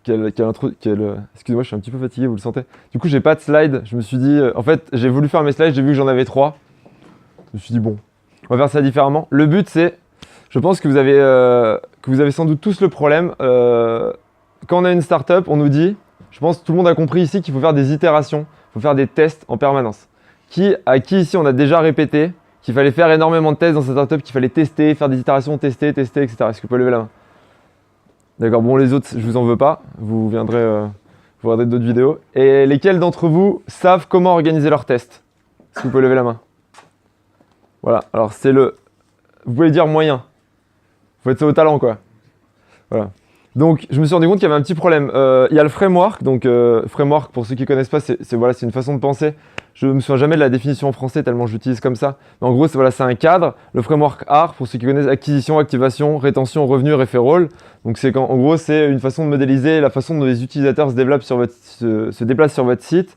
Excusez-moi, je suis un petit peu fatigué, vous le sentez. Du coup, j'ai pas de slide. Je me suis dit, en fait, j'ai voulu faire mes slides, j'ai vu que j'en avais 3. Je me suis dit, bon, on va faire ça différemment. Le but, c'est, je pense que vous avez sans doute tous le problème. Quand on a une startup, on nous dit, je pense que tout le monde a compris ici qu'il faut faire des itérations, il faut faire des tests en permanence. À qui ici on a déjà répété qu'il fallait faire énormément de tests dans cette startup, qu'il fallait tester, faire des itérations, tester, etc. Est-ce que vous pouvez lever la main? D'accord, bon les autres, je vous en veux pas, vous regarderez d'autres vidéos. Et lesquels d'entre vous savent comment organiser leurs tests? Est-ce que vous pouvez lever la main? Voilà, alors vous pouvez dire moyen. Faut être ça au talent quoi. Voilà. Donc je me suis rendu compte qu'il y avait un petit problème. Il y a le framework, donc framework pour ceux qui ne connaissent pas, c'est une façon de penser. Je ne me souviens jamais de la définition en français tellement j'utilise comme ça. Mais en gros, c'est un cadre. Le framework ARR, pour ceux qui connaissent, acquisition, activation, rétention, revenu, referral. Donc en gros, c'est une façon de modéliser la façon dont les utilisateurs se déplacent sur votre site.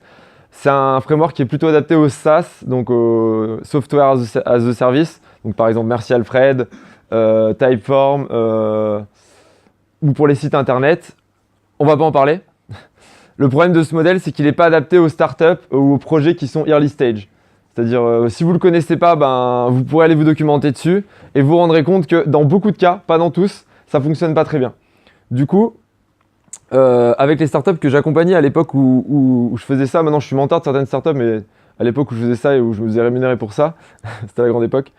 C'est un framework qui est plutôt adapté au SaaS, donc au Software as a Service. Donc par exemple, merci Alfred, Typeform, ou pour les sites internet. On va pas en parler. Le problème de ce modèle, c'est qu'il n'est pas adapté aux startups ou aux projets qui sont early stage. C'est-à-dire, si vous ne le connaissez pas, vous pourrez aller vous documenter dessus et vous vous rendrez compte que dans beaucoup de cas, pas dans tous, ça ne fonctionne pas très bien. Du coup, avec les startups que j'accompagnais à l'époque où je faisais ça, maintenant je suis mentor de certaines startups, mais à l'époque où je faisais ça et où je me faisais rémunérer pour ça, c'était la grande époque,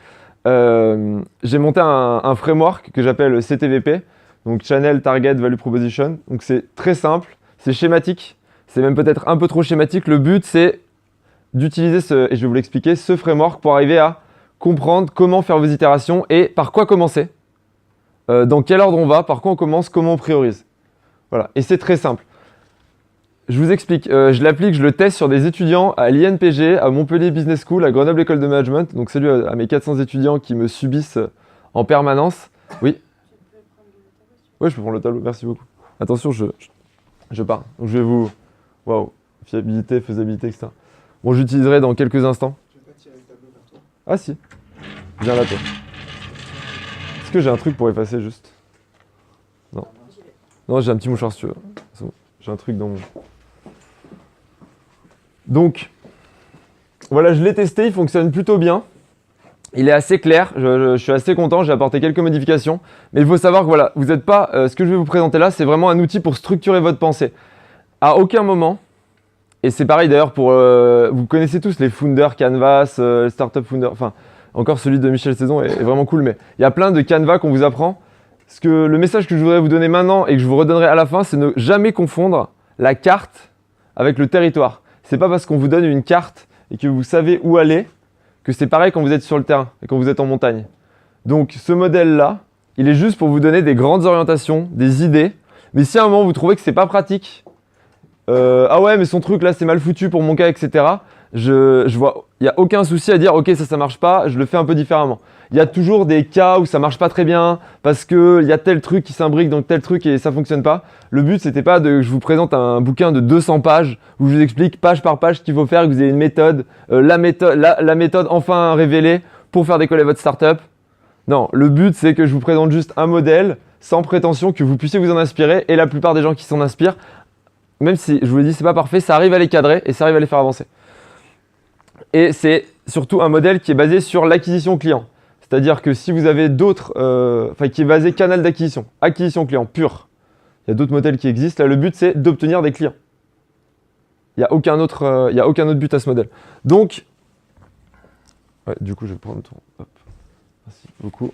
j'ai monté un framework que j'appelle CTVP, donc Channel Target Value Proposition. Donc c'est très simple. C'est schématique, c'est même peut-être un peu trop schématique. Le but, c'est d'utiliser et je vais vous l'expliquer, ce framework pour arriver à comprendre comment faire vos itérations et par quoi commencer, dans quel ordre on va, par quoi on commence, comment on priorise. Voilà, et c'est très simple. Je vous explique, je l'applique, je le teste sur des étudiants à l'INPG, à Montpellier Business School, à Grenoble École de Management. Donc salut à mes 400 étudiants qui me subissent en permanence. Oui. Oui, je peux prendre le tableau, merci beaucoup. Attention, je pars. Donc je vais vous... Waouh, fiabilité, faisabilité, etc. Bon, j'utiliserai dans quelques instants. Tu veux pas tirer le tableau vers toi? Ah si. Viens là, toi. Est-ce que j'ai un truc pour effacer juste? Non. Non, j'ai un petit mouchoir si tu veux. J'ai un truc dans mon... Donc, voilà, je l'ai testé, il fonctionne plutôt bien. Il est assez clair, je suis assez content, j'ai apporté quelques modifications. Mais il faut savoir que voilà, vous n'êtes pas... ce que je vais vous présenter là, c'est vraiment un outil pour structurer votre pensée. À aucun moment, et c'est pareil d'ailleurs pour... vous connaissez tous les Founders Canvas, les Startup Founders, enfin, encore celui de Michel Saison est vraiment cool, mais il y a plein de Canvas qu'on vous apprend. Le message que je voudrais vous donner maintenant et que je vous redonnerai à la fin, c'est ne jamais confondre la carte avec le territoire. C'est pas parce qu'on vous donne une carte et que vous savez où aller que c'est pareil quand vous êtes sur le terrain et quand vous êtes en montagne. Donc ce modèle-là, il est juste pour vous donner des grandes orientations, des idées. Mais si à un moment vous trouvez que c'est pas pratique, ah ouais mais son truc là c'est mal foutu pour mon cas, etc. Il n'y a aucun souci à dire ok ça marche pas, je le fais un peu différemment. Il y a toujours des cas où ça marche pas très bien parce qu'il y a tel truc qui s'imbrique dans tel truc et ça fonctionne pas. Le but c'était pas que je vous présente un bouquin de 200 pages où je vous explique page par page ce qu'il faut faire, que vous ayez une méthode, la méthode enfin révélée pour faire décoller votre startup. Non, le but c'est que je vous présente juste un modèle sans prétention, que vous puissiez vous en inspirer et la plupart des gens qui s'en inspirent, même si je vous l'ai dit c'est pas parfait, ça arrive à les cadrer et ça arrive à les faire avancer. Et c'est surtout un modèle qui est basé sur l'acquisition client. C'est-à-dire que si vous avez d'autres, qui est basé canal d'acquisition, acquisition client pur. Il y a d'autres modèles qui existent. Là, le but, c'est d'obtenir des clients. Il n'y a aucun autre but à ce modèle. Donc, ouais, du coup, je vais prendre ton... Hop. Merci beaucoup.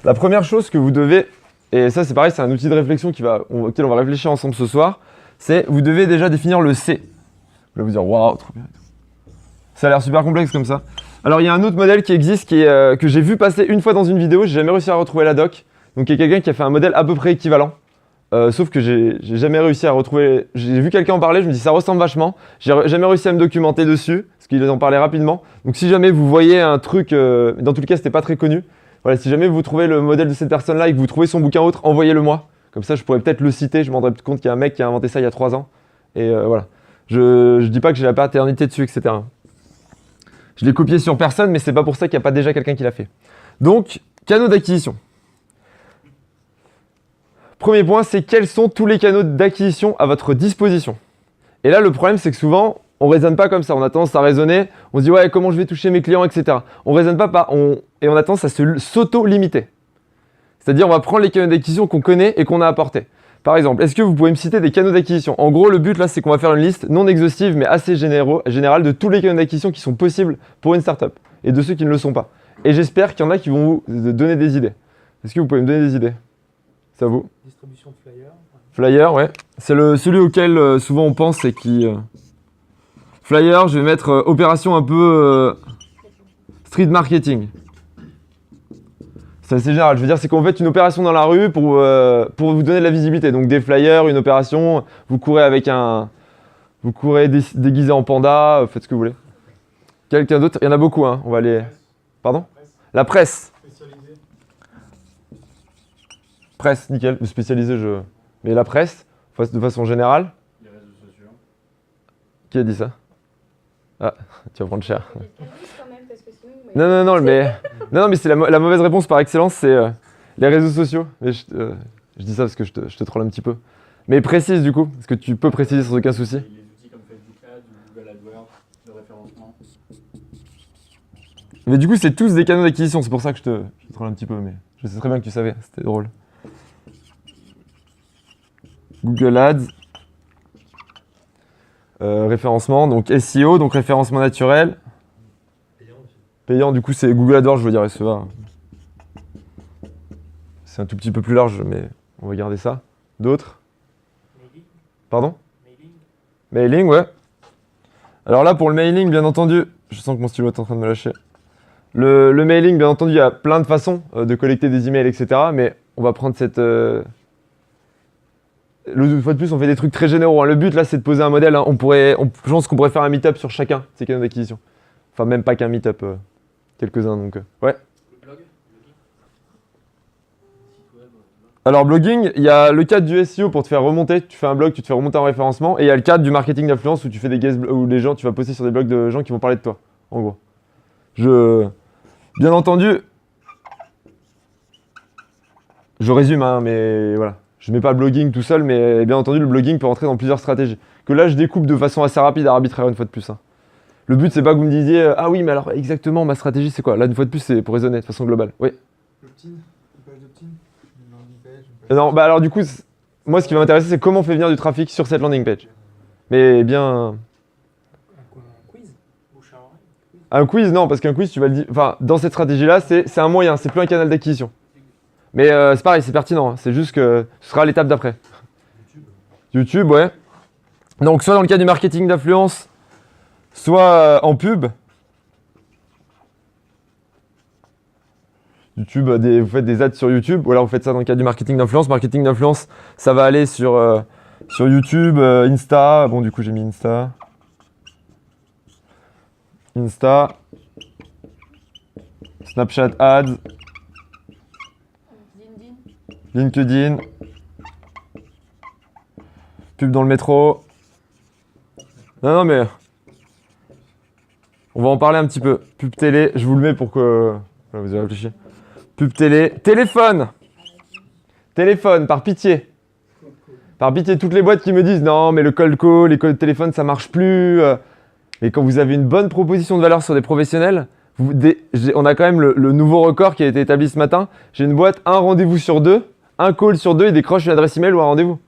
La première chose que vous devez, et ça c'est pareil, c'est un outil de réflexion auquel on va réfléchir ensemble ce soir, c'est vous devez déjà définir le C. Vous allez vous dire, waouh, trop bien. Ça a l'air super complexe comme ça. Alors il y a un autre modèle qui existe, que j'ai vu passer une fois dans une vidéo, j'ai jamais réussi à retrouver la doc. Donc il y a quelqu'un qui a fait un modèle à peu près équivalent. Sauf que j'ai jamais réussi à retrouver... J'ai vu quelqu'un en parler, je me dis ça ressemble vachement. J'ai jamais réussi à me documenter dessus, parce qu'il en parlait rapidement. Donc si jamais vous voyez un truc, dans tous les cas c'était pas très connu. Voilà, si jamais vous trouvez le modèle de cette personne-là et que vous trouvez son bouquin autre, envoyez-le moi. Comme ça je pourrais peut-être le citer, je me rendrai compte qu'il y a un mec qui a inventé ça il y a 3 ans. Et voilà. Je dis pas que j'ai la paternité dessus, etc. Je l'ai copié sur personne, mais c'est pas pour ça qu'il n'y a pas déjà quelqu'un qui l'a fait. Donc, canaux d'acquisition. Premier point, c'est quels sont tous les canaux d'acquisition à votre disposition. Et là, le problème, c'est que souvent, on ne raisonne pas comme ça. On a tendance à raisonner, on se dit, ouais, comment je vais toucher mes clients, etc. On ne raisonne pas et on a tendance à s'auto-limiter. C'est-à-dire, on va prendre les canaux d'acquisition qu'on connaît et qu'on a apportés. Par exemple, est-ce que vous pouvez me citer des canaux d'acquisition? En gros, le but là, c'est qu'on va faire une liste non exhaustive, mais assez générale de tous les canaux d'acquisition qui sont possibles pour une startup et de ceux qui ne le sont pas. Et j'espère qu'il y en a qui vont vous donner des idées. Est-ce que vous pouvez me donner des idées? Ça vous? Distribution de flyers. Flyer, ouais. C'est celui auquel souvent on pense et qui... Flyer, je vais mettre opération un peu street marketing. C'est assez général. Je veux dire, c'est qu'on fait une opération dans la rue pour vous donner de la visibilité. Donc des flyers, une opération, vous courez avec un... Vous courez déguisé en panda, faites ce que vous voulez. Quelqu'un d'autre? Il y en a beaucoup, hein. On va aller... Pardon? La presse. Presse, nickel. Spécialisé, mais la presse, de façon générale. Les réseaux sociaux. Qui a dit ça? Ah, tu vas prendre cher. Quand même, parce que sinon, Non, mais c'est la mauvaise réponse par excellence, c'est les réseaux sociaux. Mais je dis ça parce que je te troll un petit peu. Mais précise du coup, parce que tu peux préciser sans aucun souci. Les outils comme Facebook Ads ou Google AdWords, de référencement. Mais du coup, c'est tous des canaux d'acquisition, c'est pour ça que je te troll un petit peu, mais je sais très bien que tu savais, c'était drôle. Google Ads. Référencement, donc SEO, donc référencement naturel. Payant, du coup, c'est Google AdWords, je veux dire SEA. C'est un tout petit peu plus large, mais on va garder ça. D'autres? Mailing. Pardon? Mailing. Mailing, ouais. Alors là, pour le mailing, bien entendu, je sens que mon stylo est en train de me lâcher. Le mailing, bien entendu, il y a plein de façons de collecter des emails, etc. Mais on va prendre cette... Une fois de plus, on fait des trucs très généraux, hein. Le but, là, c'est de poser un modèle, hein. Je pense qu'on pourrait faire un meet-up sur chacun de ces canaux d'acquisition. Enfin, même pas qu'un meet-up, quelques-uns, donc... ouais. Le blog. Alors, blogging, il y a le cadre du SEO pour te faire remonter. Tu fais un blog, tu te fais remonter en référencement. Et il y a le cadre du marketing d'influence où tu fais des guest où les gens, tu vas poster sur des blogs de gens qui vont parler de toi, en gros. Bien entendu, je résume, hein, mais voilà. Je mets pas le blogging tout seul, mais bien entendu, le blogging peut rentrer dans plusieurs stratégies. Que là, je découpe de façon assez rapide, arbitraire, une fois de plus, hein. Le but, c'est pas que vous me disiez ah oui, mais alors exactement, ma stratégie, c'est quoi? Là, une fois de plus, c'est pour raisonner de façon globale. Oui. L'opt-in, une page d'opt-in, une landing page. Une page Non, bah alors du coup, moi, ce qui va m'intéresser, c'est comment on fait venir du trafic sur cette landing page. Mais bien. Un quiz. Bouche à oreille. Un quiz, non, parce qu'un quiz, tu vas le dire. Enfin, dans cette stratégie-là, c'est un moyen, c'est plus un canal d'acquisition. Mais c'est pareil, c'est pertinent, hein. C'est juste que ce sera l'étape d'après. YouTube, ouais. Donc, soit dans le cas du marketing d'influence, soit en pub. YouTube, vous faites des ads sur YouTube, ou alors vous faites ça dans le cas du marketing d'influence. Marketing d'influence, ça va aller sur YouTube, Insta. Bon, du coup, j'ai mis Insta. Snapchat Ads. LinkedIn. Pub dans le métro. Non, mais... On va en parler un petit peu. Pub télé, je vous le mets pour que... Voilà, vous avez réfléchi. Pub télé. Téléphone, par pitié. Par pitié, toutes les boîtes qui me disent non, mais le cold call, les calls de téléphone, ça marche plus. Mais quand vous avez une bonne proposition de valeur sur des professionnels, on a quand même le nouveau record qui a été établi ce matin. J'ai une boîte, un rendez-vous sur deux, un call sur deux, ils décrochent une adresse email ou un rendez-vous.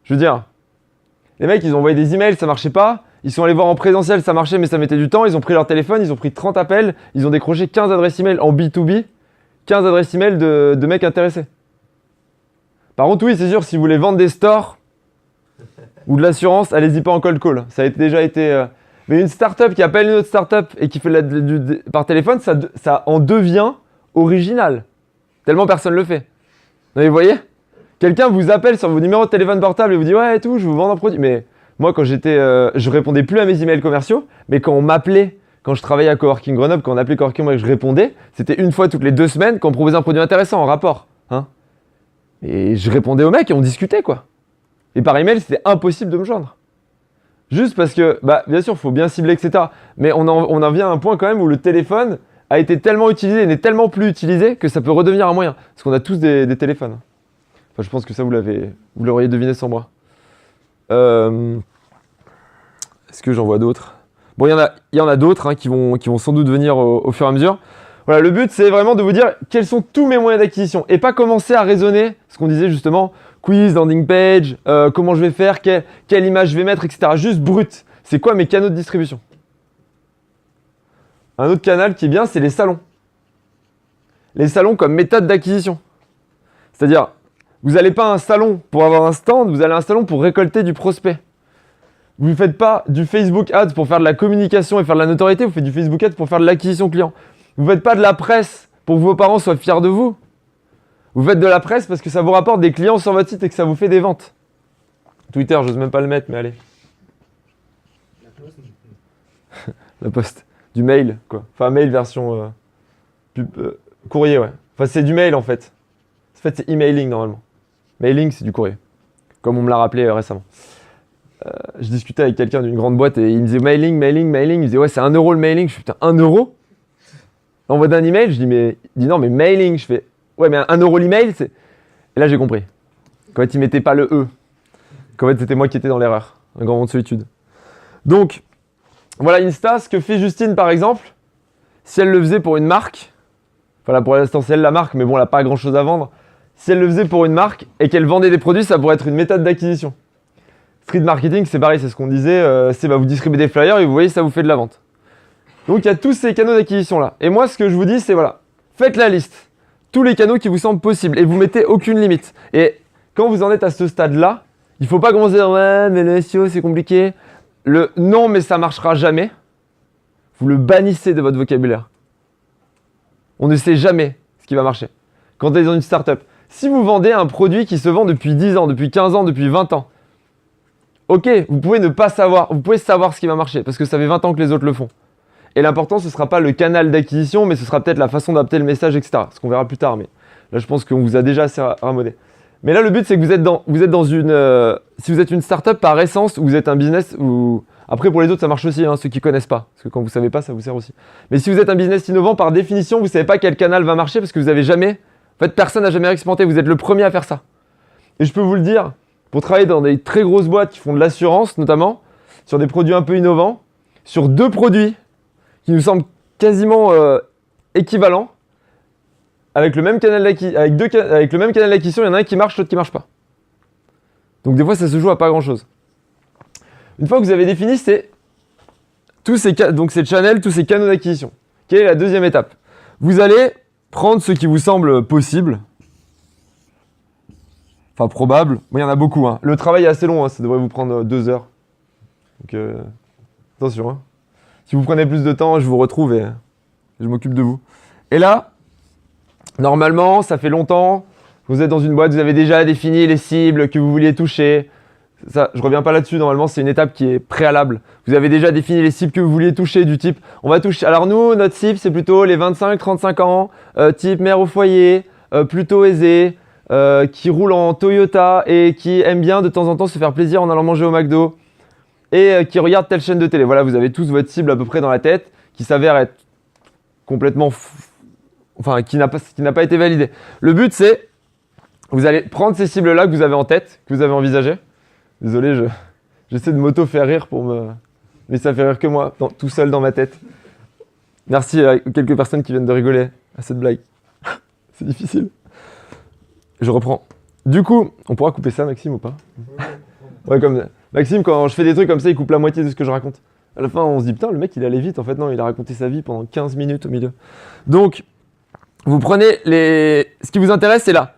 Je veux dire, les mecs, ils ont envoyé des emails, ça marchait pas. Ils sont allés voir en présentiel, ça marchait, mais ça mettait du temps. Ils ont pris leur téléphone, ils ont pris 30 appels, ils ont décroché 15 adresses email en B2B, 15 adresses email de mecs intéressés. Par contre, oui, c'est sûr, si vous voulez vendre des stores ou de l'assurance, allez-y pas en cold call. Ça a déjà été... Mais une startup qui appelle une autre startup et qui fait par téléphone, ça en devient original. Tellement personne le fait. Non, mais vous voyez? Quelqu'un vous appelle sur vos numéros de téléphone portable et vous dit ouais et tout, je vous vends un produit. Mais moi, quand je répondais plus à mes emails commerciaux, mais quand on m'appelait, quand je travaillais à Coworking Grenoble, quand on appelait Coworking, moi, que je répondais, c'était une fois toutes les 2 semaines qu'on me proposait un produit intéressant en rapport. Hein, et je répondais aux mecs et on discutait, quoi. Et par email, c'était impossible de me joindre. Juste parce que, bah, bien sûr, il faut bien cibler, etc. Mais on en vient à un point quand même où le téléphone, a été tellement utilisé et n'est tellement plus utilisé que ça peut redevenir un moyen. Parce qu'on a tous des téléphones. Enfin, je pense que ça, vous l'auriez deviné sans moi. Est-ce que j'en vois d'autres? Bon, il y en a d'autres qui vont sans doute venir au fur et à mesure. Voilà, le but, c'est vraiment de vous dire quels sont tous mes moyens d'acquisition et pas commencer à raisonner, ce qu'on disait justement, quiz, landing page, comment je vais faire, quelle image je vais mettre, etc. Juste brut. C'est quoi mes canaux de distribution? Un autre canal qui est bien, c'est les salons. Les salons comme méthode d'acquisition. C'est-à-dire, vous n'allez pas à un salon pour avoir un stand, vous allez à un salon pour récolter du prospect. Vous ne faites pas du Facebook Ads pour faire de la communication et faire de la notoriété, vous faites du Facebook Ads pour faire de l'acquisition client. Vous ne faites pas de la presse pour que vos parents soient fiers de vous. Vous faites de la presse parce que ça vous rapporte des clients sur votre site et que ça vous fait des ventes. Twitter, j'ose même pas le mettre, mais allez. La poste. Du mail, quoi. Enfin, mail version courrier, ouais. Enfin, c'est du mail, en fait. En fait, c'est emailing, normalement. Mailing, c'est du courrier. Comme on me l'a rappelé récemment. Je discutais avec quelqu'un d'une grande boîte et il me disait mailing. Il me disait, ouais, c'est 1 euro le mailing. Je fais, putain, 1 euro? L'envoi d'un email, je dis, mais... Il dit, non, mais mailing. Je fais, ouais, mais 1 euro l'email, c'est... Et là, j'ai compris. Qu'en fait, il mettait pas le E. Qu'en fait, c'était moi qui étais dans l'erreur. Un grand moment de solitude. Donc, voilà Insta, ce que fait Justine, par exemple, si elle le faisait pour une marque, enfin là, pour l'instant, c'est elle la marque, mais bon, elle n'a pas grand-chose à vendre. Si elle le faisait pour une marque et qu'elle vendait des produits, ça pourrait être une méthode d'acquisition. Street marketing, c'est pareil, c'est ce qu'on disait, c'est vous distribuez des flyers et vous voyez, ça vous fait de la vente. Donc, il y a tous ces canaux d'acquisition là. Et moi, ce que je vous dis, c'est voilà, faites la liste. Tous les canaux qui vous semblent possibles et vous mettez aucune limite. Et quand vous en êtes à ce stade-là, il ne faut pas commencer à dire ouais, mais le SEO, c'est compliqué. Le non, mais ça marchera jamais, vous le bannissez de votre vocabulaire. On ne sait jamais ce qui va marcher. Quand vous êtes dans une startup, si vous vendez un produit qui se vend depuis 10 ans, depuis 15 ans, depuis 20 ans, ok, vous pouvez ne pas savoir, vous pouvez savoir ce qui va marcher parce que ça fait 20 ans que les autres le font. Et l'important, ce ne sera pas le canal d'acquisition, mais ce sera peut-être la façon d'adapter le message, etc. Ce qu'on verra plus tard, mais là, je pense qu'on vous a déjà assez ramaudé. Mais là, le but, c'est que vous êtes dans une... si vous êtes une startup par essence, ou vous êtes un business, ou... Après, pour les autres, ça marche aussi, ceux qui ne connaissent pas. Parce que quand vous ne savez pas, ça vous sert aussi. Mais si vous êtes un business innovant, par définition, vous ne savez pas quel canal va marcher parce que vous n'avez jamais... En fait, personne n'a jamais expérimenté. Vous êtes le premier à faire ça. Et je peux vous le dire, pour travailler dans des très grosses boîtes qui font de l'assurance, notamment, sur des produits un peu innovants, sur 2 produits qui nous semblent quasiment équivalents, avec le même canal d'acquisition, il y en a un qui marche, l'autre qui ne marche pas. Donc des fois, ça se joue à pas grand-chose. Une fois que vous avez défini tous ces channels, tous ces canaux d'acquisition, quelle est la deuxième étape? Vous allez prendre ce qui vous semble possible, enfin probable. Bon, il y en a beaucoup. Le travail est assez long, ça devrait vous prendre 2 heures. Donc attention. Si vous prenez plus de temps, je vous retrouve et je m'occupe de vous. Et là, normalement, ça fait longtemps, vous êtes dans une boîte, vous avez déjà défini les cibles que vous vouliez toucher. Ça, je ne reviens pas là-dessus, normalement, c'est une étape qui est préalable. Vous avez déjà défini les cibles que vous vouliez toucher, du type, on va toucher... Alors nous, notre cible, c'est plutôt les 25-35 ans, type mère au foyer, plutôt aisé, qui roule en Toyota et qui aime bien de temps en temps se faire plaisir en allant manger au McDo et qui regarde telle chaîne de télé. Voilà, vous avez tous votre cible à peu près dans la tête, qui s'avère être complètement... Enfin, qui n'a pas été validé. Le but, c'est, vous allez prendre ces cibles-là que vous avez en tête, que vous avez envisagées. Désolé, j'essaie de m'auto-faire rire mais ça fait rire que moi, tout seul dans ma tête. Merci à quelques personnes qui viennent de rigoler à cette blague. C'est difficile. Je reprends. Du coup, on pourra couper ça, Maxime, ou pas? Ouais, comme Maxime, quand je fais des trucs comme ça, il coupe la moitié de ce que je raconte. À la fin, on se dit, putain, le mec, il allait vite. En fait, non, il a raconté sa vie pendant 15 minutes au milieu. Donc, vous prenez ce qui vous intéresse, c'est là.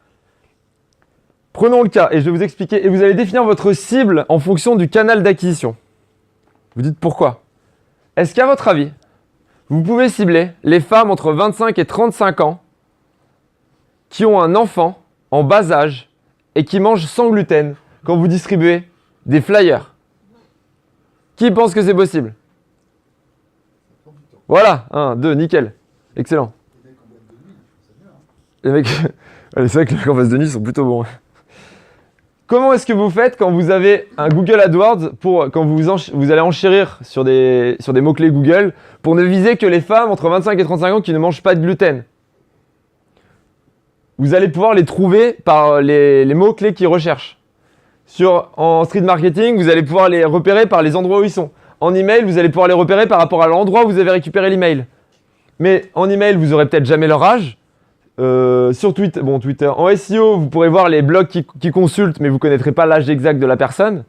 Prenons le cas et je vais vous expliquer. Et vous allez définir votre cible en fonction du canal d'acquisition. Vous dites pourquoi? Est-ce qu'à votre avis, vous pouvez cibler les femmes entre 25 et 35 ans qui ont un enfant en bas âge et qui mangent sans gluten quand vous distribuez des flyers? Qui pense que c'est possible? Voilà, 1, 2, nickel. Excellent. Les mecs, c'est vrai que les mecs en face de nuit sont plutôt bons. Comment est-ce que vous faites quand vous avez un Google AdWords quand vous allez enchérir sur des mots-clés Google pour ne viser que les femmes entre 25 et 35 ans qui ne mangent pas de gluten? Vous allez pouvoir les trouver par les mots-clés qu'ils recherchent. En street marketing, vous allez pouvoir les repérer par les endroits où ils sont. En email, vous allez pouvoir les repérer par rapport à l'endroit où vous avez récupéré l'email. Mais en email, vous aurez peut-être jamais leur âge. Sur Twitter, en SEO, vous pourrez voir les blogs qui consultent, mais vous ne connaîtrez pas l'âge exact de la personne.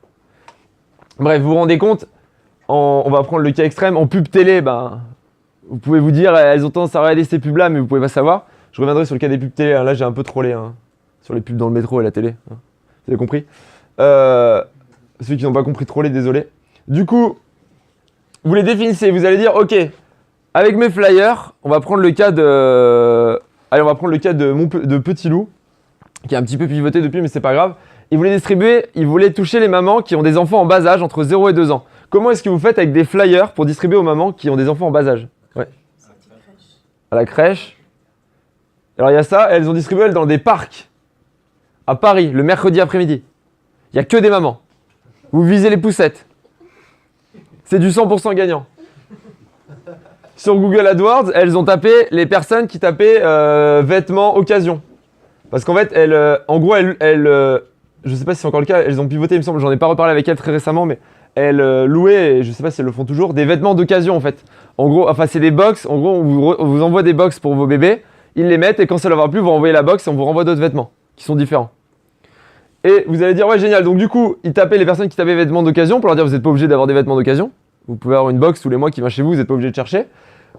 Bref, vous vous rendez compte, on va prendre le cas extrême, en pub télé, vous pouvez vous dire, elles ont tendance à regarder ces pubs-là, mais vous ne pouvez pas savoir. Je reviendrai sur le cas des pubs télé, là j'ai un peu trollé, sur les pubs dans le métro et la télé. Vous avez compris? Ceux qui n'ont pas compris, trollé, désolé. Du coup, vous les définissez, vous allez dire, ok, avec mes flyers, on va prendre le cas de... Allez, on va prendre le cas de Petit Loup, qui a un petit peu pivoté depuis, mais c'est pas grave. Il voulait toucher les mamans qui ont des enfants en bas âge, entre 0 et 2 ans. Comment est-ce que vous faites avec des flyers pour distribuer aux mamans qui ont des enfants en bas âge? Ouais. À la crèche. Alors il y a ça, elles ont distribué dans des parcs, à Paris, le mercredi après-midi. Il n'y a que des mamans. Vous visez les poussettes. C'est du 100% gagnant. Sur Google AdWords, elles ont tapé les personnes qui tapaient vêtements occasion. Parce qu'en fait, en gros, je sais pas si c'est encore le cas, elles ont pivoté, il me semble, j'en ai pas reparlé avec elles très récemment, mais elles louaient, et je sais pas si elles le font toujours, des vêtements d'occasion en fait. En gros, c'est des box, en gros, on vous envoie des box pour vos bébés, ils les mettent et quand ça leur va plus, vous renvoyez la box et on vous renvoie d'autres vêtements qui sont différents. Et vous allez dire, ouais, génial, donc du coup, ils tapaient les personnes qui tapaient vêtements d'occasion pour leur dire, vous n'êtes pas obligé d'avoir des vêtements d'occasion. Vous pouvez avoir une box tous les mois qui vient chez vous n'êtes pas obligé de chercher.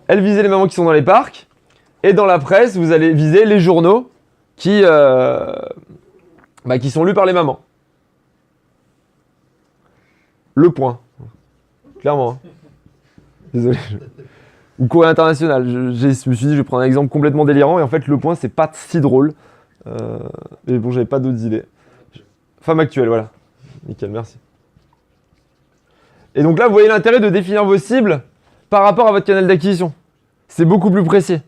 Elles visaient les mamans qui sont dans les parcs. Et dans la presse, vous allez viser les journaux qui sont lus par les mamans. Le Point. Clairement. Désolé. Ou Courrier International. Je me suis dit, je vais prendre un exemple complètement délirant. Et en fait, Le Point, c'est pas si drôle. Mais bon, j'avais pas d'autres idées. Femme actuelle, voilà. Nickel, merci. Et donc là, vous voyez l'intérêt de définir vos cibles par rapport à votre canal d'acquisition. C'est beaucoup plus précis.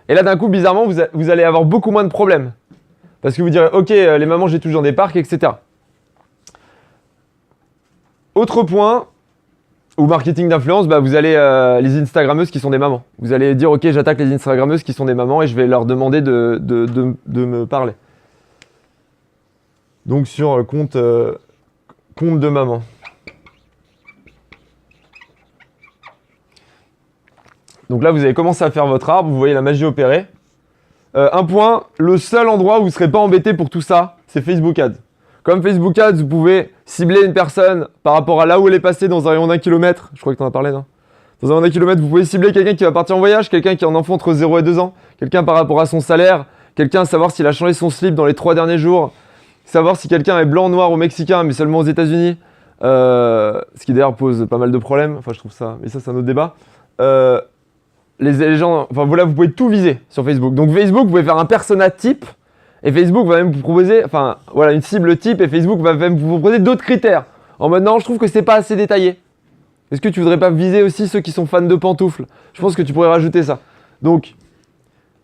Et là, d'un coup, bizarrement, vous allez avoir beaucoup moins de problèmes. Parce que vous direz, ok, les mamans, je les touche dans des parcs, etc. Autre point, ou marketing d'influence, vous allez les Instagrammeuses qui sont des mamans. Vous allez dire, ok, j'attaque les Instagrammeuses qui sont des mamans et je vais leur demander de me parler. Donc sur compte de maman. Donc là, vous avez commencé à faire votre arbre, vous voyez la magie opérer. Un point, le seul endroit où vous ne serez pas embêté pour tout ça, c'est Facebook Ads. Comme Facebook Ads, vous pouvez cibler une personne par rapport à là où elle est passée dans un rayon d'1 kilomètre. Je crois que tu en as parlé, non? Dans un rayon d'1 kilomètre, vous pouvez cibler quelqu'un qui va partir en voyage, quelqu'un qui a un enfant entre 0 et 2 ans, quelqu'un par rapport à son salaire, quelqu'un savoir s'il a changé son slip dans les 3 derniers jours, savoir si quelqu'un est blanc, noir ou mexicain, mais seulement aux États-Unis. Ce qui d'ailleurs pose pas mal de problèmes. Enfin, je trouve ça, mais ça, c'est un autre débat. Les gens, enfin voilà, vous pouvez tout viser sur Facebook. Donc Facebook, vous pouvez faire un persona type et Facebook va même vous proposer, enfin voilà, une cible type et Facebook va même vous proposer d'autres critères. En mode non, je trouve que c'est pas assez détaillé. Est-ce que tu voudrais pas viser aussi ceux qui sont fans de pantoufles? Je pense que tu pourrais rajouter ça. Donc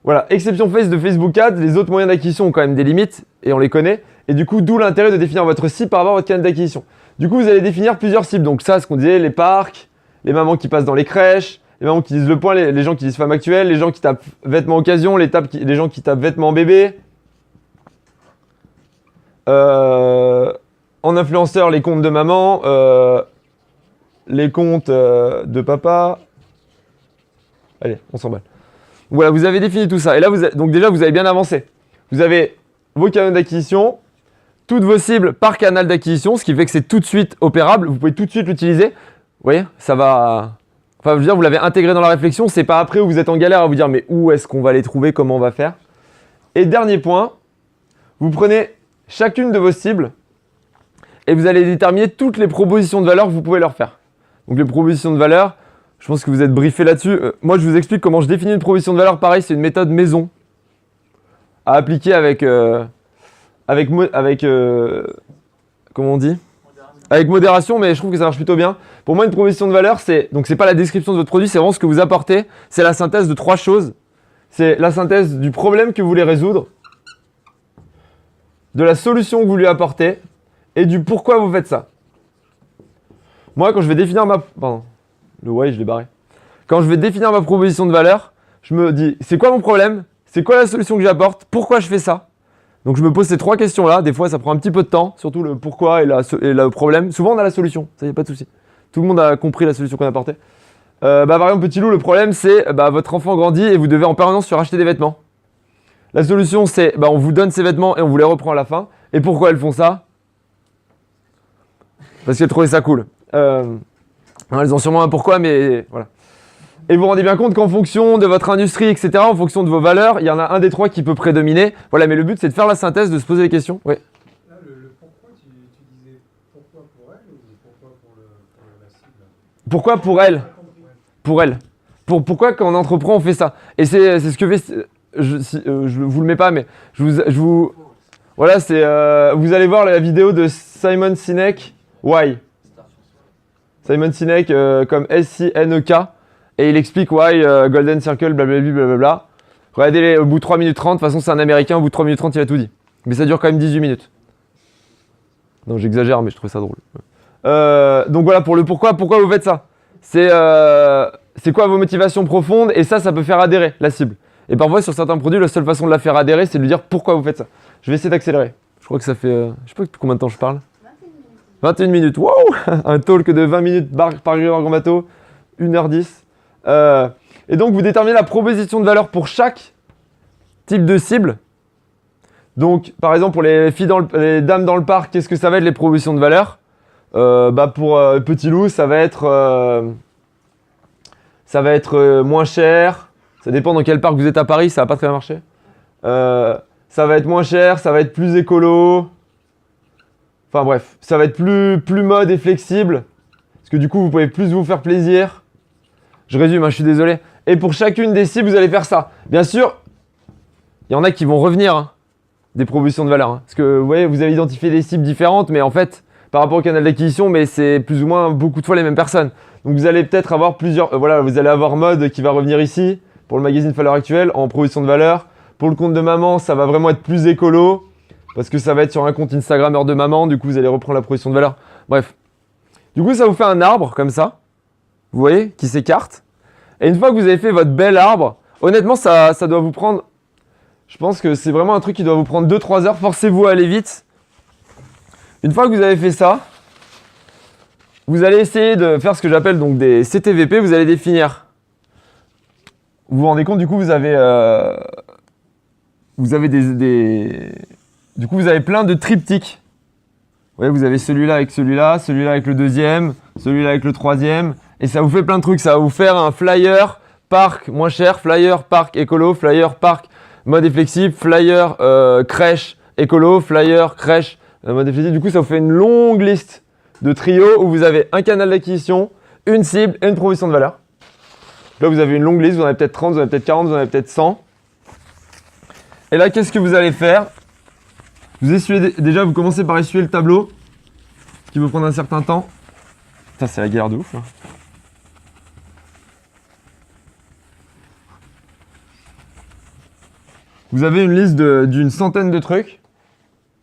voilà, exception face de Facebook Ads, les autres moyens d'acquisition ont quand même des limites et on les connaît. Et du coup, d'où l'intérêt de définir votre cible par rapport à votre canal d'acquisition. Du coup, vous allez définir plusieurs cibles. Donc ça, ce qu'on disait, les parcs, les mamans qui passent dans les crèches, les mamans qui disent Le Point, les gens qui disent femme actuelle, les gens qui tapent vêtements occasion, les gens qui tapent vêtements bébé. En influenceur, les comptes de maman, les comptes de papa. Allez, on s'emballe. Voilà, vous avez défini tout ça. Et là, donc déjà, vous avez bien avancé. Vous avez vos canaux d'acquisition, toutes vos cibles par canal d'acquisition, ce qui fait que c'est tout de suite opérable. Vous pouvez tout de suite l'utiliser. Vous voyez, ça va... Enfin, je veux dire, vous l'avez intégré dans la réflexion. C'est pas après où vous êtes en galère à vous dire mais où est-ce qu'on va les trouver, comment on va faire. Et dernier point, vous prenez chacune de vos cibles et vous allez déterminer toutes les propositions de valeur que vous pouvez leur faire. Donc les propositions de valeur, je pense que vous êtes briefé là-dessus. Moi, je vous explique comment je définis une proposition de valeur. Pareil, c'est une méthode maison à appliquer avec comment on dit ? Avec modération, mais je trouve que ça marche plutôt bien. Pour moi, une proposition de valeur, c'est pas la description de votre produit, c'est vraiment ce que vous apportez. C'est la synthèse de 3 choses. C'est la synthèse du problème que vous voulez résoudre, de la solution que vous lui apportez et du pourquoi vous faites ça. Moi, quand je vais définir ma... Pardon, le why, je l'ai barré. Quand je vais définir ma proposition de valeur, je me dis, c'est quoi mon problème? C'est quoi la solution que j'apporte? Pourquoi je fais ça? Donc je me pose ces 3 questions-là. Des fois, ça prend un petit peu de temps, surtout le pourquoi et le problème. Souvent, on a la solution, ça y a pas de souci. Tout le monde a compris la solution qu'on a apportée. Par exemple, petit loup, le problème, c'est votre enfant grandit et vous devez en permanence suracheter des vêtements. La solution, c'est on vous donne ces vêtements et on vous les reprend à la fin. Et pourquoi elles font ça? Parce qu'elles trouvaient ça cool. Elles ont sûrement un pourquoi, mais voilà. Et vous vous rendez bien compte qu'en fonction de votre industrie, etc., en fonction de vos valeurs, il y en a un des 3 qui peut prédominer. Voilà, mais le but, c'est de faire la synthèse, de se poser les questions. Oui. Là, le pourquoi, tu disais pourquoi pour elle ou pourquoi pour la cible? Pourquoi pour elle? Pour elle. Pourquoi quand on entreprend, on fait ça? Et c'est ce que fait... Je vous le mets pas, mais je vous... Voilà, c'est... vous allez voir la vidéo de Simon Sinek, Why. Simon Sinek, comme S-I-N-E-K. Et il explique why, Golden Circle, blablabla, blablabla. Regardez au bout de 3 minutes 30, de toute façon c'est un américain, au bout de 3 minutes 30 il a tout dit. Mais ça dure quand même 18 minutes. Non j'exagère mais je trouve ça drôle. Donc voilà pour le pourquoi vous faites ça. C'est quoi vos motivations profondes et ça peut faire adhérer la cible. Et parfois sur certains produits, la seule façon de la faire adhérer c'est de lui dire pourquoi vous faites ça. Je vais essayer d'accélérer. Je crois que ça fait, je sais pas depuis combien de temps je parle. 21 minutes, wow. Un talk de 20 minutes par Grégoire Grombato, 1h10. Et donc vous déterminez la proposition de valeur pour chaque type de cible. Donc par exemple pour les les dames dans le parc, qu'est-ce que ça va être les propositions de valeur? Pour Petit Loup, ça va être moins cher. Ça dépend dans quel parc vous êtes à Paris, ça va pas très bien marcher. Ça va être moins cher, ça va être plus écolo. Enfin bref, ça va être plus mode et flexible. Parce que du coup vous pouvez plus vous faire plaisir. Je résume, je suis désolé. Et pour chacune des cibles, vous allez faire ça. Bien sûr, il y en a qui vont revenir des propositions de valeur. Parce que vous voyez, vous avez identifié des cibles différentes, mais en fait, par rapport au canal d'acquisition, mais c'est plus ou moins beaucoup de fois les mêmes personnes. Donc vous allez peut-être avoir plusieurs... voilà, vous allez avoir mode qui va revenir ici, pour le magazine Valeurs Actuelles, en proposition de valeur. Pour le compte de maman, ça va vraiment être plus écolo, parce que ça va être sur un compte Instagrammeur de maman, du coup vous allez reprendre la proposition de valeur. Bref. Du coup, ça vous fait un arbre, comme ça. Vous voyez, qui s'écarte. Et une fois que vous avez fait votre bel arbre, honnêtement, ça doit vous prendre... Je pense que c'est vraiment un truc qui doit vous prendre 2-3 heures. Forcez-vous à aller vite. Une fois que vous avez fait ça, vous allez essayer de faire ce que j'appelle donc des CTVP. Vous allez définir... Vous vous rendez compte, du coup, vous avez Du coup, vous avez plein de triptyques. Vous voyez, vous avez celui-là avec celui-là avec le deuxième, celui-là avec le troisième. Et ça vous fait plein de trucs. Ça va vous faire un flyer parc moins cher, flyer parc écolo, flyer parc mode et flexible, flyer crèche écolo, flyer crèche mode et flexible. Du coup, ça vous fait une longue liste de trios où vous avez un canal d'acquisition, une cible et une proposition de valeur. Là, vous avez une longue liste. Vous en avez peut-être 30, vous en avez peut-être 40, vous en avez peut-être 100. Et là, qu'est-ce que vous allez faire? Vous essuyez déjà, vous commencez par essuyer le tableau, ce qui peut prendre un certain temps. Ça, c'est la galère de ouf. Là. Vous avez une liste d'une centaine de trucs,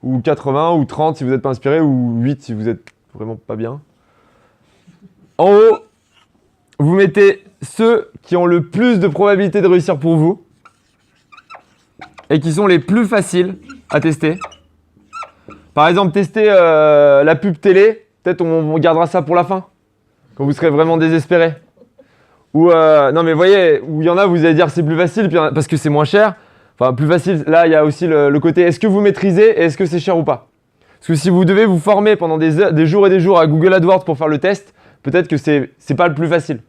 ou 80, ou 30 si vous n'êtes pas inspiré, ou 8 si vous êtes vraiment pas bien. En haut, vous mettez ceux qui ont le plus de probabilité de réussir pour vous, et qui sont les plus faciles à tester. Par exemple, tester la pub télé, peut-être on gardera ça pour la fin, quand vous serez vraiment désespéré. Ou, non mais vous voyez, où il y en a, vous allez dire c'est plus facile, parce que c'est moins cher. Enfin, plus facile, là, il y a aussi le côté est-ce que vous maîtrisez et est-ce que c'est cher ou pas. Parce que si vous devez vous former pendant des jours et des jours à Google AdWords pour faire le test, peut-être que c'est pas le plus facile.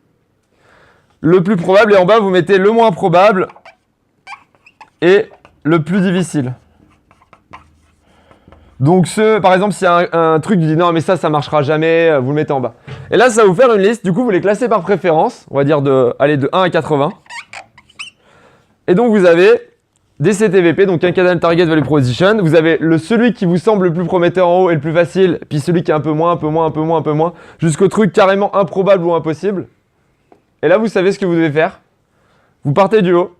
Le plus probable, et en bas, vous mettez le moins probable et le plus difficile. Donc, par exemple, s'il y a un truc, vous dites non, mais ça marchera jamais, vous le mettez en bas. Et là, ça va vous faire une liste. Du coup, vous les classez par préférence. On va dire de 1 à 80. Et donc, vous avez des CTVP, donc un Canal Target Value Proposition. Vous avez celui qui vous semble le plus prometteur en haut et le plus facile, puis celui qui est un peu moins, jusqu'au truc carrément improbable ou impossible. Et là, vous savez ce que vous devez faire. Vous partez du haut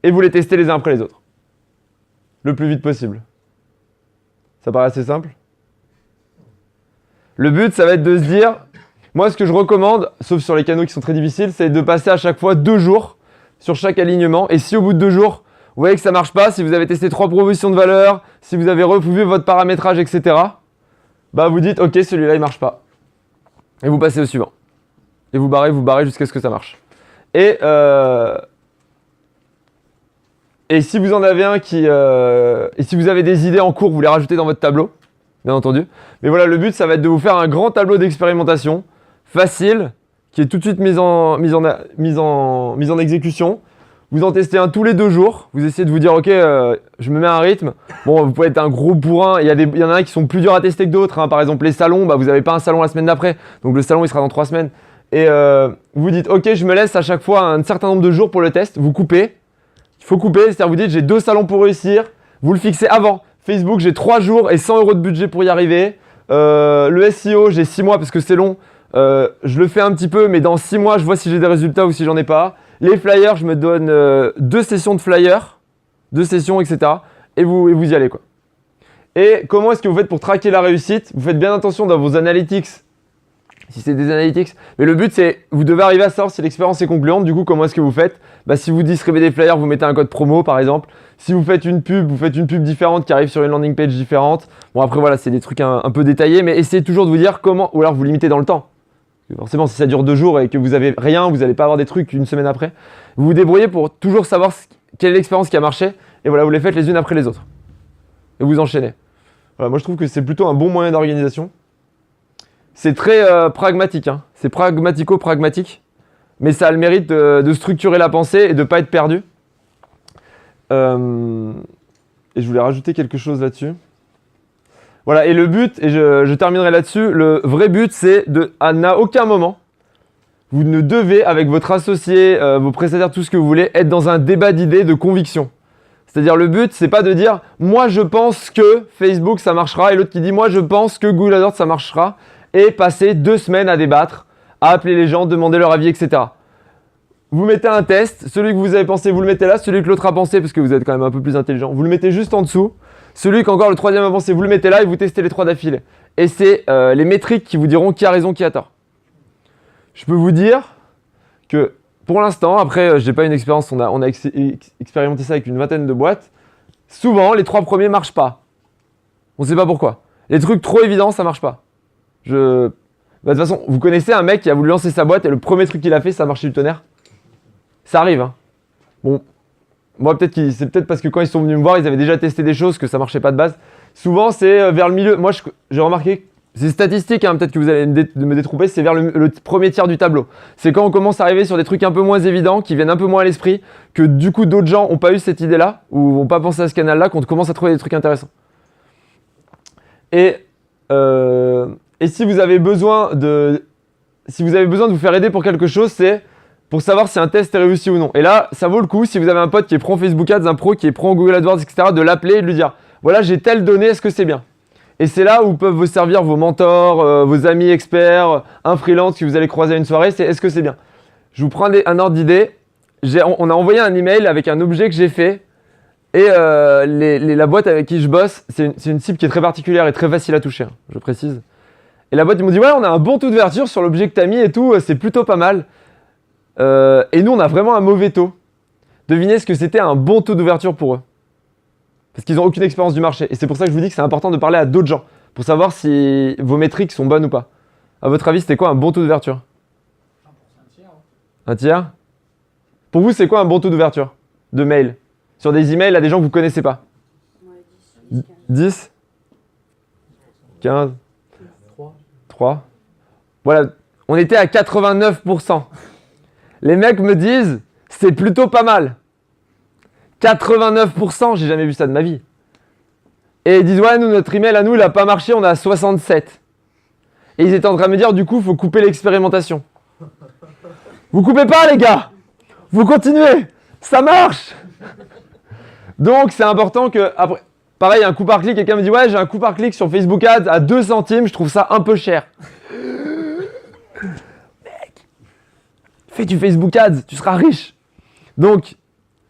et vous les testez les uns après les autres. Le plus vite possible. Ça paraît assez simple? Le but, ça va être de se dire, moi, ce que je recommande, sauf sur les canaux qui sont très difficiles, c'est de passer à chaque fois 2 jours sur chaque alignement. Et si au bout de 2 jours, vous voyez que ça marche pas, si vous avez testé 3 propositions de valeur, si vous avez revu votre paramétrage, etc., bah vous dites, ok, celui-là, il marche pas. Et vous passez au suivant. Et vous barrez jusqu'à ce que ça marche. Et si vous en avez un et si vous avez des idées en cours, vous les rajoutez dans votre tableau, bien entendu. Mais voilà, le but, ça va être de vous faire un grand tableau d'expérimentation, facile, qui est tout de suite mis en exécution. Vous en testez un tous les 2 jours. Vous essayez de vous dire, ok, je me mets un rythme. Bon, vous pouvez être un gros bourrin. Il y en a qui sont plus durs à tester que d'autres. Hein. Par exemple, les salons, bah, vous n'avez pas un salon la semaine d'après. Donc le salon, il sera dans 3 semaines. Et vous dites, ok, je me laisse à chaque fois un certain nombre de jours pour le test. Vous coupez. Il faut couper. C'est-à-dire, vous dites, j'ai 2 salons pour réussir. Vous le fixez avant. Facebook, j'ai 3 jours et 100 € de budget pour y arriver. Le SEO, j'ai 6 mois parce que c'est long. Je le fais un petit peu, mais dans 6 mois, je vois si j'ai des résultats ou si j'en ai pas. Les flyers, je me donne 2 sessions de flyers, 2 sessions, etc. Et vous y allez, quoi. Et comment est-ce que vous faites pour traquer la réussite? Vous faites bien attention dans vos analytics, si c'est des analytics. Mais le but, c'est, vous devez arriver à savoir si l'expérience est concluante. Du coup, comment est-ce que vous faites? Bah, si vous distribuez des flyers, vous mettez un code promo, par exemple. Si vous faites une pub différente qui arrive sur une landing page différente. Bon, après, voilà, c'est des trucs un peu détaillés, mais essayez toujours de vous dire comment, ou alors vous limitez dans le temps. Forcément, si ça dure 2 jours et que vous avez rien, vous n'allez pas avoir des trucs une semaine après. Vous vous débrouillez pour toujours savoir quelle est l'expérience qui a marché. Et voilà, vous les faites les unes après les autres. Et vous enchaînez. Voilà, moi, je trouve que c'est plutôt un bon moyen d'organisation. C'est très pragmatique. Hein. C'est pragmatico-pragmatique. Mais ça a le mérite de structurer la pensée et de ne pas être perdu. Et je voulais rajouter quelque chose là-dessus. Voilà, et le but, et je terminerai là-dessus, le vrai but, c'est à aucun moment, vous ne devez, avec votre associé, vos prestataires, tout ce que vous voulez, être dans un débat d'idées, de conviction. C'est-à-dire, le but, c'est pas de dire, moi, je pense que Facebook, ça marchera, et l'autre qui dit, moi, je pense que Google AdWords, ça marchera, et passer 2 semaines à débattre, à appeler les gens, demander leur avis, etc. Vous mettez un test, celui que vous avez pensé, vous le mettez là, celui que l'autre a pensé, parce que vous êtes quand même un peu plus intelligent, vous le mettez juste en dessous. Celui qu'encore le troisième a pensé, vous le mettez là et vous testez les 3 d'affilée. Et c'est les métriques qui vous diront qui a raison, qui a tort. Je peux vous dire que pour l'instant, après, j'ai pas une expérience, on a expérimenté ça avec une 20aine de boîtes. Souvent, les 3 premiers marchent pas. On sait pas pourquoi. Les trucs trop évidents, ça marche pas. Bah, de toute façon, vous connaissez un mec qui a voulu lancer sa boîte et le premier truc qu'il a fait, ça a marché du tonnerre. Ça arrive, hein. Bon. Moi, c'est peut-être parce que quand ils sont venus me voir, ils avaient déjà testé des choses, que ça marchait pas de base. Souvent, c'est vers le milieu. Moi, j'ai remarqué, c'est statistique, hein, peut-être que vous allez me détromper, c'est vers le premier tiers du tableau. C'est quand on commence à arriver sur des trucs un peu moins évidents, qui viennent un peu moins à l'esprit, que du coup, d'autres gens n'ont pas eu cette idée-là, ou n'ont pas pensé à ce canal-là, qu'on commence à trouver des trucs intéressants. Et si vous avez besoin de vous faire aider pour quelque chose, c'est pour savoir si un test est réussi ou non. Et là, ça vaut le coup, si vous avez un pote qui est pro Facebook Ads, un pro qui est pro Google AdWords, etc., de l'appeler et de lui dire « Voilà, j'ai telle donnée, est-ce que c'est bien ?» Et c'est là où peuvent vous servir vos mentors, vos amis experts, un freelance que vous allez croiser à une soirée, c'est « Est-ce que c'est bien ?» Je vous prends un ordre d'idée. On a envoyé un email avec un objet que j'ai fait et la boîte avec qui je bosse, c'est une cible qui est très particulière et très facile à toucher, hein, je précise. Et la boîte, ils m'ont dit « Ouais, on a un bon taux d'ouverture sur l'objet que tu as mis et tout, c'est plutôt pas mal. » Et nous, on a vraiment un mauvais taux. Devinez ce que c'était un bon taux d'ouverture pour eux. Parce qu'ils n'ont aucune expérience du marché. Et c'est pour ça que je vous dis que c'est important de parler à d'autres gens. Pour savoir si vos métriques sont bonnes ou pas. À votre avis, c'était quoi un bon taux d'ouverture? Un tiers? Pour vous, c'est quoi un bon taux d'ouverture de mail? Sur des emails à des gens que vous ne connaissez pas? 10? 15? 3? Voilà. On était à 89%. Les mecs me disent, c'est plutôt pas mal. 89%, j'ai jamais vu ça de ma vie. Et ils disent, ouais, nous, notre email à nous, il n'a pas marché, on est à 67. Et ils étaient en train de me dire, du coup, il faut couper l'expérimentation. Vous coupez pas, les gars. Vous continuez. Ça marche. Donc, c'est important que, après, pareil, un coût par clic, quelqu'un me dit, ouais, j'ai un coût par clic sur Facebook Ads à 2 centimes, je trouve ça un peu cher. Fais du Facebook Ads, tu seras riche. Donc,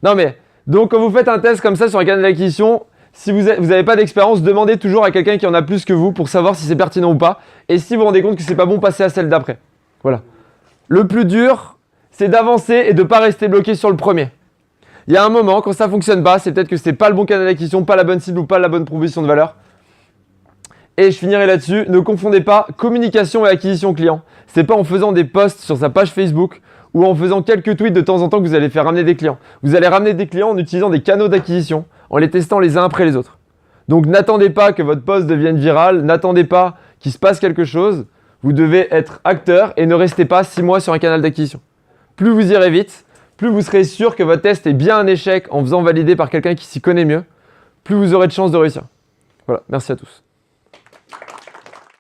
quand vous faites un test comme ça sur un canal d'acquisition, Si vous n'avez pas d'expérience, demandez toujours à quelqu'un qui en a plus que vous pour savoir si c'est pertinent ou pas. Et si vous vous rendez compte que c'est pas bon, passez à celle d'après. Voilà. Le plus dur, c'est d'avancer et de ne pas rester bloqué sur le premier. Il y a un moment, quand ça ne fonctionne pas, c'est peut-être que c'est pas le bon canal d'acquisition, pas la bonne cible ou pas la bonne proposition de valeur. Et je finirai là-dessus, ne confondez pas communication et acquisition client. C'est pas en faisant des posts sur sa page Facebook ou en faisant quelques tweets de temps en temps que vous allez faire ramener des clients. Vous allez ramener des clients en utilisant des canaux d'acquisition, en les testant les uns après les autres. Donc n'attendez pas que votre post devienne viral, n'attendez pas qu'il se passe quelque chose. Vous devez être acteur et ne restez pas 6 mois sur un canal d'acquisition. Plus vous irez vite, plus vous serez sûr que votre test est bien un échec en faisant valider par quelqu'un qui s'y connaît mieux, plus vous aurez de chances de réussir. Voilà, merci à tous.